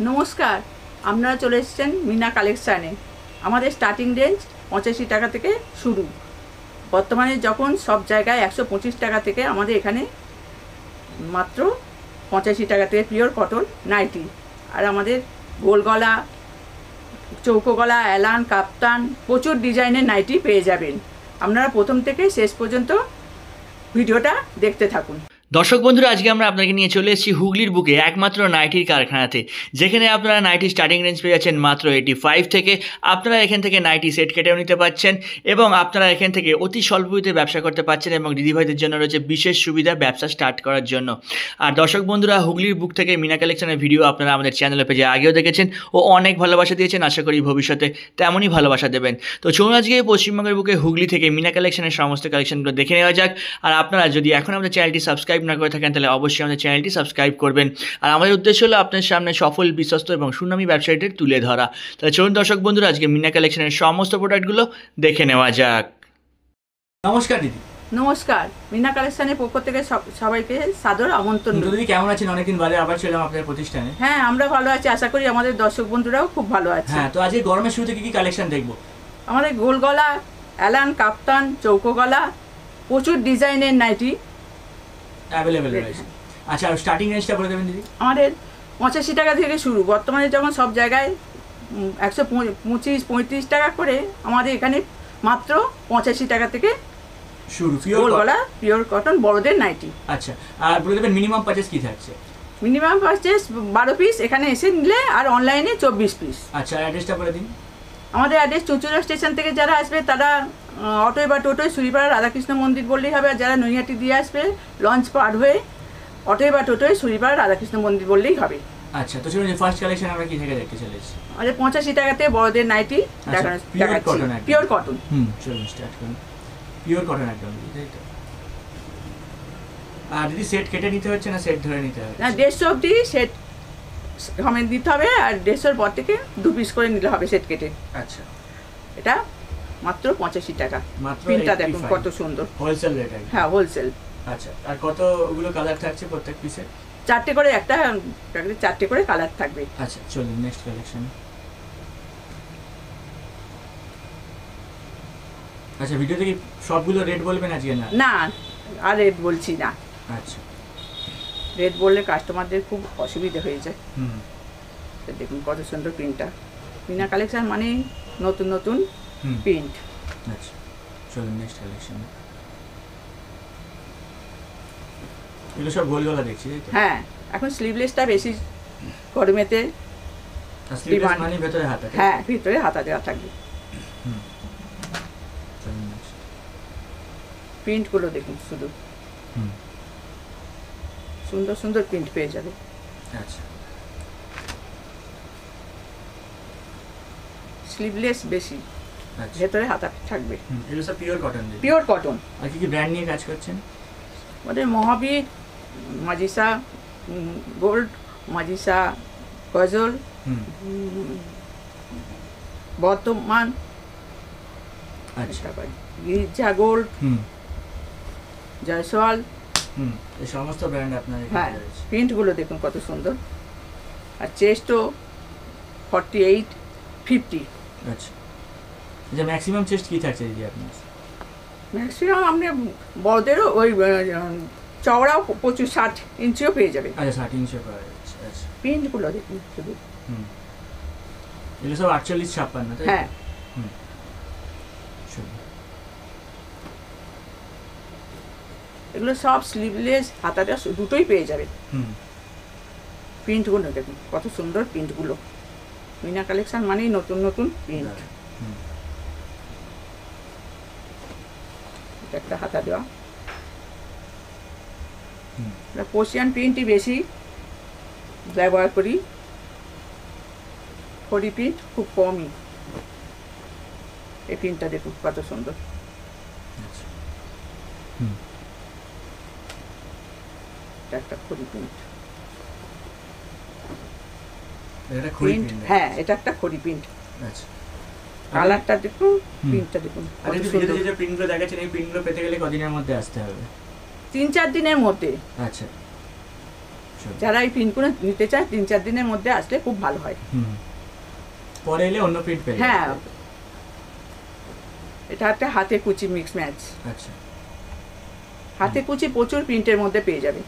নমস্কার, আপনারা চলে এসেছেন মিনা কালেকশানে। আমাদের স্টার্টিং রেঞ্জ 85 টাকা থেকে শুরু। বর্তমানে যখন সব জায়গায় 125 টাকা থেকে, আমাদের এখানে মাত্র 85 টাকা থেকে পিওর কটন নাইটি। আর আমাদের গোল গলা, চৌকো গলা, অ্যালান, কাপ্তান, প্রচুর ডিজাইনের নাইটি পেয়ে যাবেন। আপনারা প্রথম থেকে শেষ পর্যন্ত ভিডিওটা দেখতে থাকুন। দর্শক বন্ধুরা, আজকে আমরা আপনাকে নিয়ে চলে এসেছি হুগলির বুকে একমাত্র নাইটির কারখানাতে, যেখানে আপনারা নাইটি স্টার্টিং রেঞ্জ পেয়ে যাচ্ছেন মাত্র 85 থেকে। আপনারা এখান থেকে নাইটি সেট কেটেও নিতে পারছেন এবং আপনারা এখান থেকে অতি স্বল্প পুঁজিতে ব্যবসা করতে পারছেন এবং দিদিভাইদের জন্য রয়েছে বিশেষ সুবিধা ব্যবসা স্টার্ট করার জন্য। আর দর্শক বন্ধুরা, হুগলির বুক থেকে মিনা কালেকশনের ভিডিও আপনারা আমাদের চ্যানেলের পেজে আগেও দেখেছেন ও অনেক ভালোবাসা দিয়েছেন। আশা করি ভবিষ্যতে তেমনই ভালোবাসা দেবেন। তো চলুন আজকে পশ্চিমবঙ্গের বুকে হুগলি থেকে মিনা কালেকশনের সমস্ত কালেকশনগুলো দেখে নেওয়া যাক। আর আপনারা যদি এখন আমাদের চ্যানেলটি সাবস্ক্রাইব না করে থাকেন, তাহলে অবশ্যই আমাদের চ্যানেলটি সাবস্ক্রাইব করবেন। আর আমাদের উদ্দেশ্য হলো আপনার সামনে সফল, বিশ্বস্ত এবং সুনামী ব্যবসায়ীদের তুলে ধরা। তাহলে চলুন দর্শক বন্ধুরা, আজকে মিনা কালেকশনের সমস্ত প্রোডাক্টগুলো দেখে নেওয়া যাক। নমস্কার দিদি। নমস্কার, মিনা কালেকশনের পক্ষ থেকে সবাইকে সাদর আমন্ত্রণ। দিদি কেমন আছেন? অনেকদিন বাদে আবার ছিলাম আপনাদের প্রতিষ্ঠানে। হ্যাঁ, আমরা ভালো আছি, আশা করি আমাদের দর্শক বন্ধুরাও খুব ভালো আছে। হ্যাঁ, তো আজকে গরমের শুরুতে কি কালেকশন দেখবো? আমাদের গোল গলা, অ্যালান, কাপ্তান, চৌকো গলা, প্রচুর ডিজাইনের নাইটি অ্যাভেলেবেল রয়েছে। আচ্ছা, আর স্টার্টিং রেঞ্জটা বলে দেবেন দিদি। আমাদের 85 টাকা থেকে শুরু। বর্তমানে যখন সব জায়গায় 125-35 টাকা করে, আমাদের এখানে মাত্র 85 টাকা থেকে শুরু গোল গলা পিওর কটন বড়দের নাইটি। আচ্ছা, আর বলে দেবেন মিনিমাম পারচেজ কি থাকছে? মিনিমাম পারচেজ 12 পিস এখানে এসে নিলে, আর অনলাইনে 24 পিস। আচ্ছা, অ্যাড্রেসটা বলে দিন। আমাদের অ্যাড্রেস চুঁচুড়া স্টেশন থেকে যারা আসবে তারা অটোয় বা টোটোয় সুরিপাড়া রাধাকৃষ্ণ মন্দির বললেই হবে। আর যারা নৈহাটি দিয়ে আসবে লঞ্চ পার হয়ে অটোয় বা টোটোয় সুরিপাড়া রাধাকৃষ্ণ মন্দির বললেই হবে। আচ্ছা, তো চলুন ফার্স্ট কালেকশন আমরা কি থেকে দেখতে চলে এসেছি। আমাদের 85 টাকাতে বড়দের নাইটি দেখাচ্ছি, পিওর কটন। চলুন স্টার্ট করুন। পিওর কটন একদম, তাই তো? আর দিদি সেট কেটে নিতে হচ্ছে না সেট ধরে নিতে হবে? না, 150 অবধি সেট সমেত দিতে হবে, আর 150-এর পর থেকে 2 পিস করে নিতে হবে সেট কেটে। আচ্ছা, এটা মাত্র 85 টাকা। মাত্র প্রিন্টটা দেখুন কত সুন্দর, হোলসেল রেট। হ্যাঁ, হোলসেল। আচ্ছা, আর কতগুলো কালার থাকছে প্রত্যেক পিসে? 4টে করে, একটা 4টে করে কালার থাকবে। আচ্ছা, চলুন নেক্সট কালেকশন। আচ্ছা, ভিডিওতে কি সবগুলো রেট বলবেন আজকে? না, আর রেট বলছি না। আচ্ছা, রেট বললে কাস্টমারদের খুব অসুবিধা হয়ে যায়। দেখুন কত সুন্দর প্রিন্টটা। মিনা কালেকশন মানে নতুন নতুন প্রিন্ট। আচ্ছা, চলুন নেক্সট কালেকশন। এগুলো সব গোল গলা দেখছি, তাই তো? হ্যাঁ, এখন স্লিভলেসটা বেশি গরমেতে স্লিভলেস মানে ভেতরে হাতা? হ্যাঁ, ভিতরে হাতা দেওয়া থাকবে। প্রিন্টগুলো দেখুন শুধু, সুন্দর সুন্দর প্রিন্ট পেয়ে যাবে। আচ্ছা, স্লিভলেস বেশি, ভেতরে হাতা থাকবে। এগুলো সব পিওর কটন? Pure cotton. আর কি কি ব্র্যান্ড নিয়ে কাজ করছেন? আমাদের মহাবীর, মাজিসা গোল্ড, মাজিসা গজল, বর্তমান, আচ্ছা, গির্জা গোল্ড, জয়সওয়াল, এই সমস্ত ব্র্যান্ড আপনার এখানে হ্যাঁ। রয়েছে। প্রিন্টগুলো দেখুন কত সুন্দর। আর চেস্টও 48-50। আচ্ছা, যে ম্যাক্সিমাম চেস্ট কি থাকছে দিদি আপনার? ম্যাক্সিমাম আপনি বড়দেরও ওই চওড়াও প্রচুর 60 ইঞ্চিও পেয়ে যাবে। আচ্ছা, 60 ইঞ্চি পাওয়া যাচ্ছে। আচ্ছা, প্রিন্টগুলো দেখুন শুধু। এগুলো সব 48-56, তাই? হ্যাঁ, এগুলো সব স্লিভলেস, হাতাটা দুটোই পেয়ে যাবে। প্রিন্টগুলো দেখুন কত সুন্দর প্রিন্টগুলো। মিনা কালেকশন মানেই নতুন নতুন প্রিন্ট। এটা একটা হাতা দেওয়া। পর্সিয়ান প্রিন্টই বেশি ব্যবহার করি, খড়ি প্রিন্ট খুব কমই। এই প্রিন্টটা দেখুন কত সুন্দর। একটা খড়ি প্রিন্ট। হ্যাঁ, এটা একটা খড়ি প্রিন্ট। আচ্ছা, কালারটা দেখুন, প্রিন্টটা দেখুন। আর এই ভিডিওতে যে প্রিন্টগুলো দেখাচ্ছেন, এই প্রিন্টগুলো পেতে গেলে কদিনের মধ্যে আসতে হবে? 3-4 দিনের মধ্যে। আচ্ছা, যারা এই প্রিন্টগুলো নিতে চায় 3-4 দিনের মধ্যে আসলে খুব ভালো হয়। পরে এলে অন্য প্রিন্ট পেয়ে হ্যাঁ, এটা একটা হাতে কুচি মিক্স ম্যাচ। আচ্ছা, হাতে কুচি প্রচুর প্রিন্টের মধ্যে পেয়ে যাবে।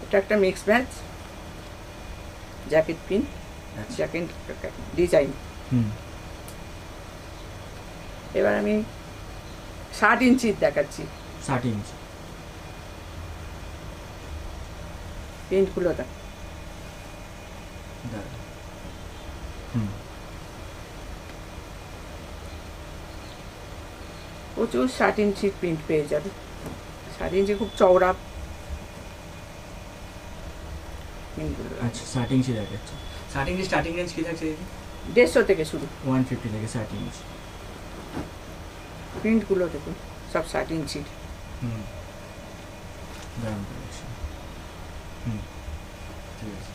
এটা একটা mix match jacket print, jacket design. এবার আমি 60 ইঞ্চির দেখাচ্ছি 60 ইঞ্চি প্রিন্টগুলো। প্রচুর 60 ইঞ্চির প্রিন্ট পেয়ে যাবে। 60 ইঞ্চি খুব চওড়া প্রিন্টগুলো। আচ্ছা, 60 ইঞ্চি দেখাচ্ছে। 60 ইঞ্চি স্টার্টিং রেঞ্জ কি থাকছে? 150 থেকে শুরু, 150 থেকে 60 ইঞ্চি। প্রিন্টগুলো দেখুন সব 60 ইঞ্চির। দারুণ কালেকশন। ঠিক আছে।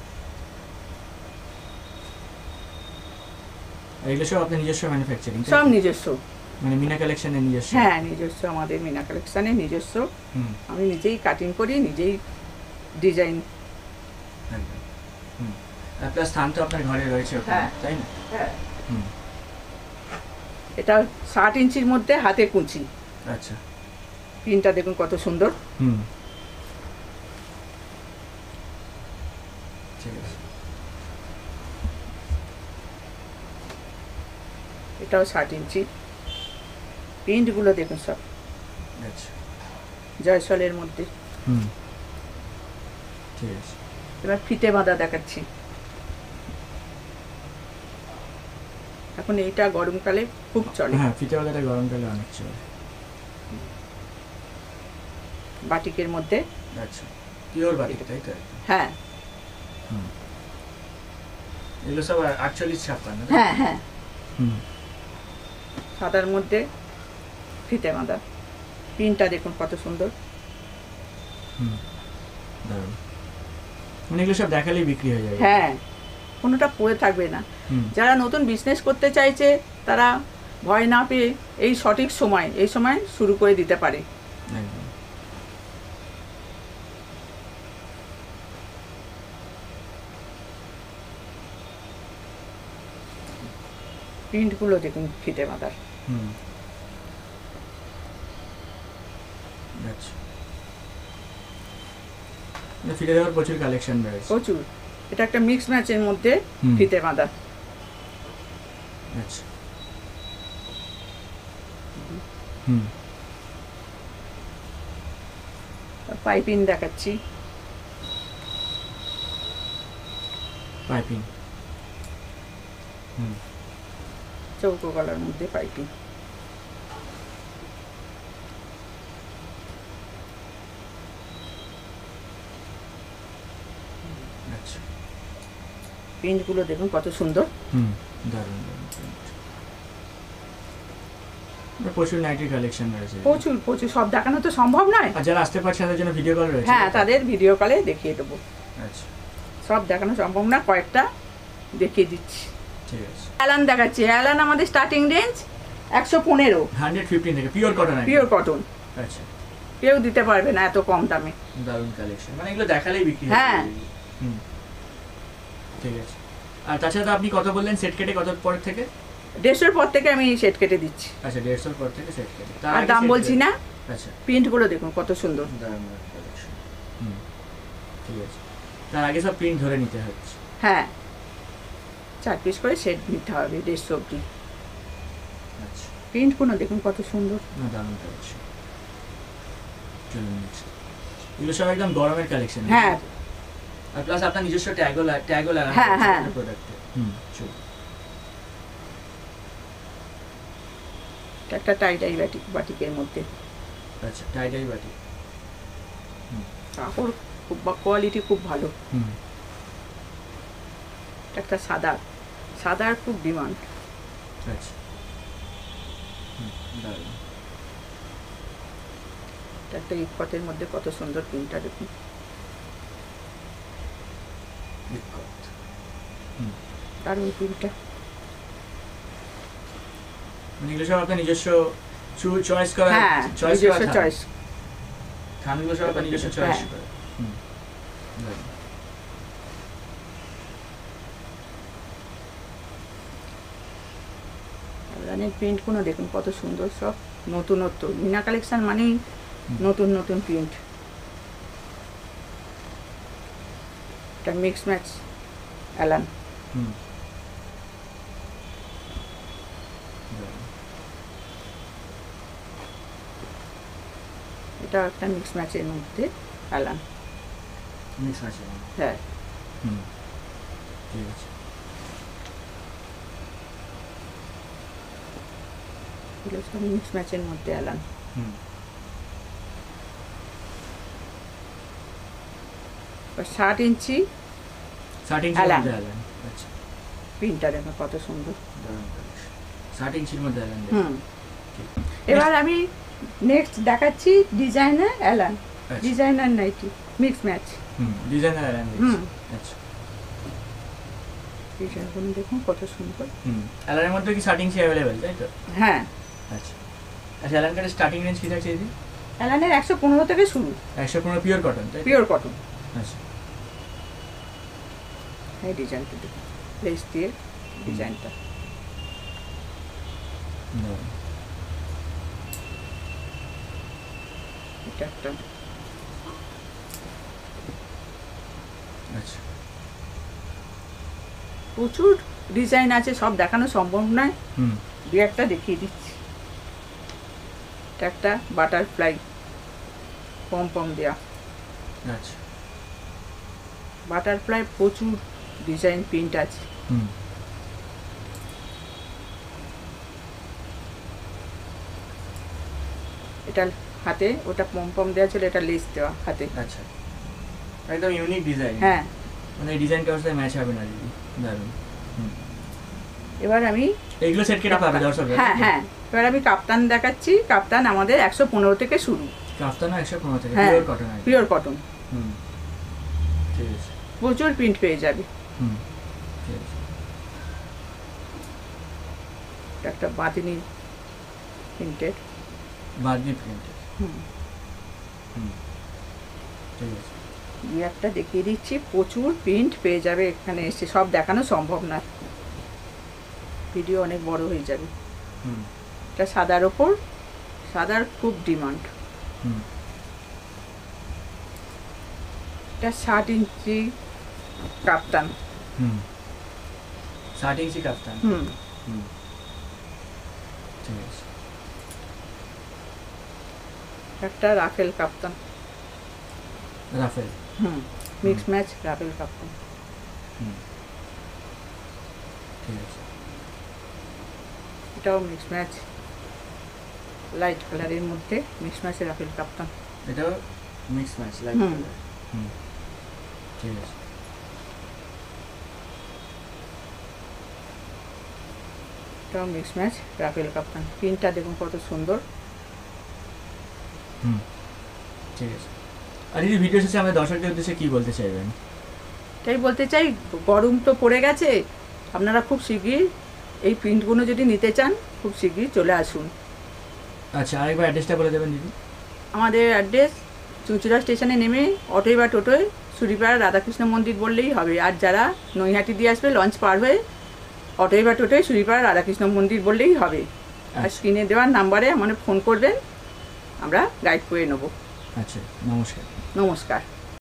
এগুলো সব আপনার নিজস্ব ম্যানুফ্যাকচারিং? সব নিজস্ব, মানে মিনা কালেকশনের নিজস্ব? হ্যাঁ নিজস্ব, আমাদের মিনা কালেকশনের নিজস্ব। আমি নিজেই কাটিং করি, নিজেই ডিজাইন। আপনার স্থান তো আপনার ঘরে রয়েছে ওখানে, তাই না? হ্যাঁ। এটা 60 ইঞ্চির মধ্যে হাতে কুচি। আচ্ছা, প্রিন্টটা দেখুন কত সুন্দর। ঠিক আছে। এটাও 60 ইঞ্চি। প্রিন্টগুলো দেখুন সব আচ্ছা, জয়সলের মধ্যে। ঠিক আছে। এবার ফিতে বাঁধা দেখাচ্ছি। এখন এইটা গরমকালে খুব চলে। হ্যাঁ, ফিতে বাঁধাটা গরমকালে অনেক চলে। বাটিকের মধ্যে। আচ্ছা, পিওর বাটিক, তাই তো? হ্যাঁ। এগুলো সব 48-56? হ্যাঁ হ্যাঁ। সাদার মধ্যে ফিতে বাঁধা। প্রিন্টটা দেখুন কত সুন্দর। দারুণ। মানে এগুলো সব দেখালেই বিক্রি হয়ে যাবে? হ্যাঁ, কোনোটা পড়ে থাকবে না। যারা নতুন বিজনেস করতে চাইছে তারা ভয় না পেয়ে এই সঠিক সময়, এই সময় শুরু করে দিতে পারে। একদম। প্রিন্টগুলো দেখুন ফিতে বাঁধার। আচ্ছা, ফিতে দেওয়ার প্রচুর কালেকশন রয়েছে। প্রচুর। এটা একটা মিক্স ম্যাচের মধ্যে ফিতে বাঁধা। আচ্ছা, পাইপিং দেখাচ্ছি। পাইপিং। চৌকো গলার মধ্যে পাইপিং। আচ্ছা, প্রিন্টগুলো দেখুন কত সুন্দর। দারুণ দারুণ প্রিন্ট। প্রচুর নাইটির কালেকশন রয়েছে। প্রচুর প্রচুর, সব দেখানো তো সম্ভব নয়। আর যারা আসতে পারছে তাদের জন্য ভিডিও কল রয়েছে? হ্যাঁ, তাদের ভিডিও কলে দেখিয়ে দেবো। আচ্ছা, সব দেখানো সম্ভব না, কয়েকটা দেখিয়ে দিচ্ছি। ঠিক আছে। অ্যালান দেখাচ্ছি। অ্যালান আমাদের স্টার্টিং রেঞ্জ 115। 115 থেকে পিওর কটন? Pure cotton. আচ্ছা, কেউ দিতে পারবে না এত কম দামে। দারুণ কালেকশন, মানে এগুলো দেখালেই বিক্রি হবে। হ্যাঁ। ঠিক আছে। আর তাছাড়া আপনি কত বললেন সেট কেটে কত পর থেকে? 150 পর থেকে আমি সেট কেটে দিচ্ছি। আচ্ছা, 150 পর থেকে সেট কেটে। আর দাম বলছি না। আচ্ছা, প্রিন্টগুলো দেখুন কত সুন্দর। দারুণ কালেকশন। ঠিক আছে। তার আগে সব প্রিন্ট ধরে নিতে হচ্ছে? হ্যাঁ, 4 পিস করে সেট নিতে হবে 150 অবধি। আচ্ছা, প্রিন্টগুলো দেখুন কত সুন্দর। দারুণ কালেকশন। চলুন নেক্সট। এগুলো সব একদম গরমের কালেকশন। হ্যাঁ। আর প্লাস আপনার নিজস্ব ট্যাগও লাগানো হ্যাঁ হ্যাঁ প্রোডাক্টে। চলুন। একটা টাই টাই বাটিকের মধ্যে। আচ্ছা, টাই টাই বাটি। কাপড় খুব কোয়ালিটি খুব ভালো। একটা সাদার খুব ডিমান্ড। আচ্ছা, দারুণ। একটা ইকতের মধ্যে কত সুন্দর প্রিন্টটা দেখুন। দারুণ প্রিন্টটা। মানে এগুলো সব আপনার নিজস্ব চয়েস করা? হ্যাঁ, নিজস্ব চয়েস। খানগুলো সব আপনার নিজস্ব চয়েস করা। দারুণ। অ্যালানের প্রিন্টগুলো দেখুন কত সুন্দর, সব নতুনত্ব। মিনা কালেকশন মানেই নতুন নতুন প্রিন্ট। এটা মিক্স ম্যাচ অ্যালান। হুম, দারুণ। এটা একটা মিক্স ম্যাচের মধ্যে অ্যালান। মিক্স আছে। হ্যাঁ, হুম, ঠিক আছে। এগুলো সব মিক্স ম্যাচের মধ্যে অ্যালান। হুম, 60 ইঞ্চি 60 ইঞ্চির অ্যালান। মধ্যে অ্যালান। আচ্ছা, প্রিন্টটা দেখুন কত সুন্দর। দারুণ কালেকশন। 60 ইঞ্চির মধ্যে অ্যালান। হুম, এবার আমি নেক্সট দেখাচ্ছি ডিজাইনার অ্যালান। আচ্ছা। Designer nightie mix match. হুম, ডিজাইনার অ্যালান। হুম। আচ্ছা। ডিজাইনগুলো দেখুন কত সুন্দর। হুম, অ্যালানের মধ্যে কি 60 ইঞ্চি অ্যাভেলেবেল, তাই তো? হ্যাঁ, আচ্ছা। আচ্ছা, অ্যালান কার্ডের স্টার্টিং রেঞ্জ কি থাকছে দিদি? অ্যালানের 115 থেকে শুরু, 115 পিওর কটন, তাই তো? Pure cotton. আচ্ছা। এই ডিজাইনটা দেখুন, লেস দিয়ে ডিজাইনটা। দারুণ। এটা একটা আচ্ছা। প্রচুর ডিজাইন আছে, সব দেখানো সম্ভব নয়, হুম, দু একটা দেখিয়ে দিচ্ছি। এটা একটা বাটারফ্লাই পম পম দেওয়া আচ্ছা। বাটারফ্লাই, প্রচুর ডিজাইন প্রিন্ট আছে। হুম, এটা হাতে, ওটা পম পম দেওয়া ছিল, এটা লেস দেওয়া হাতে। আচ্ছা। একদম ইউনিক ডিজাইন। হ্যাঁ, মানে এই ডিজাইন কারোর সাথে ম্যাচ হবে না দিদি। দারুণ। হুম, এবার আমি এইগুলো সেট কেটে পাবে দর্শক? হ্যাঁ হ্যাঁ, এবার আমি কাপ্তান দেখাচ্ছি। কাপ্তান আমাদের 115 থেকে শুরু। কাফতানা 115 থেকে হ্যাঁ, পিওর কটন আছে। Pure cotton. হুম, ঠিক আছে। প্রচুর প্রিন্ট পেয়ে যাবে। হুম, ঠিক আছে। এটা একটা বাঁধিনি প্রিন্টেড। বাদনি প্রিন্টেড। হুম, হুম, ঠিক আছে। দু একটা দেখিয়ে দিচ্ছি, প্রচুর প্রিন্ট পেয়ে যাবে এখানে এসে, সব দেখানো সম্ভব না, ভিডিও অনেক বড় হয়ে যাবে। হুম, এটা সাদার ওপর, সাদার খুব ডিমান্ড। হুম, এটা 60 ইঞ্চি কাপ্তান। হুম, 60 ইঞ্চি কাফতান। হুম, হুম, ঠিক আছে। একটা রাফেল কাপ্তান। রাফেল। হুম, মিক্স ম্যাচ রাফেল কাপ্তান। হুম, ঠিক আছে। এটাও মিক্স ম্যাচ, লাইট কালারের মধ্যে মিক্স ম্যাচ রাফেল কাপ্তান। এটাও মিক্স ম্যাচ লাইট হুম। কালার। হুম, ঠিক আছে। এটাও মিক্স ম্যাচ রাফেল কাপ্তান। প্রিন্টটা দেখুন কত সুন্দর। হুম, ঠিক আছে। আর এই ভিডিও শেষে আমাদের দর্শকদের উদ্দেশ্যে কি বলতে চাইবেন? তাই বলতে চাই, গরম তো পড়ে গেছে, আপনারা খুব শিগগির এই প্রিন্টগুলো যদি নিতে চান, খুব শিগগির চলে আসুন। আচ্ছা, আরেকবার অ্যাড্রেসটা বলে দেবেন দিদি। আমাদের অ্যাড্রেস চুঁচুড়া স্টেশনে নেমে অটোয় বা টোটোয় সুরিপাড়া রাধাকৃষ্ণ মন্দির বললেই হবে। আর যারা নৈহাটি দিয়ে আসবে লঞ্চ পার হয়ে অটোয় বা টোটোয় সুরিপাড়া রাধাকৃষ্ণ মন্দির বললেই হবে। আর স্ক্রিনে দেওয়ার নাম্বারে আমাদের ফোন করবেন, আমরা গাইড করে নেব। আচ্ছা, নমস্কার। নমস্কার।